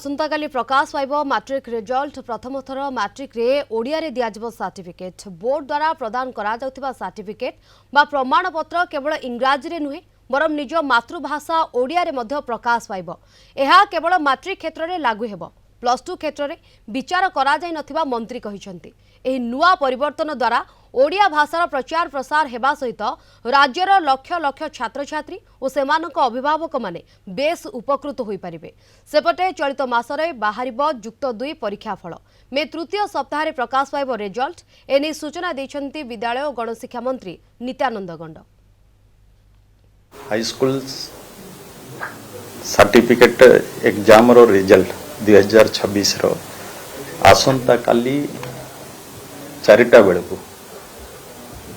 आसंता काली प्रकाश पाइब matric result प्रथम थर मैट्रिक रे ओडिया रे दियाजिबो सर्टिफिकेट बोर्ड द्वारा प्रदान करा जाउथिबा सर्टिफिकेट बा प्रमाणपत्र केवल इंग्राजी रे नुहे बरम निज मातृभाषा ओडिया रे मध्य प्रकाश पाइब। एहा केवल मैट्रिक क्षेत्र रे लागू हेबो। प्लस टू क्षेत्र रे विचार करा जाय नथिबा मंत्री कहिसंती। एही नुआ परिवर्तन द्वारा ओडिया भाषार प्रचार प्रसार हेबा सहित राज्यर लक्ष लक्ष छात्र छात्री और सेमानक अभिभावक माने बेस उपकृत होई परिबे। सेपटे चलित मासरे बाहरिबो युक्त 2 परीक्षा फल मे तृतीय सप्ताह रे प्रकाश पाइब रिजल्ट एनी सूचना दैछंती विद्यालय और गणशिक्षा मंत्री Nityananda Gond. High school certificate exam रो रिजल्ट 2026 रो आसंता काली 4टा बेलू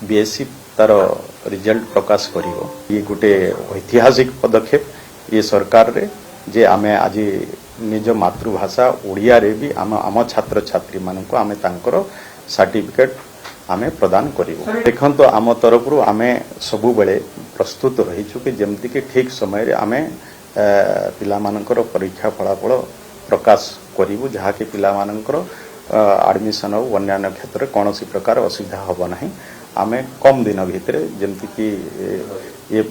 बीएससी तार रिजल्ट प्रकाश करिवो। ये गोटे ऐतिहासिक पदक्षेप ये सरकार रे जे आमे आज निज मातृभाषा ओडिया रे भी आम छात्र छात्री मानक आमे तांकर सर्टिफिकेट आमे प्रदान करिवो। देखंतो आम तरफ रु आमे सबु बेले प्रस्तुत रहिछु कि जेमति कि ठीक समय रे आमे पिला मानकर परीक्षा फलाफल प्रकाश करिवु जहा कि पिला मानकर एडमिशन और अन्य क्षेत्र में कौन सी प्रकार असुविधा हम ना। आम कम दिन भितर जमती कि ये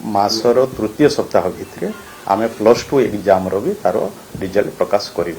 मासर तृतीय सप्ताह भितर आम प्लस टू एग्जाम भी तार रिजल्ट प्रकाश करूँ।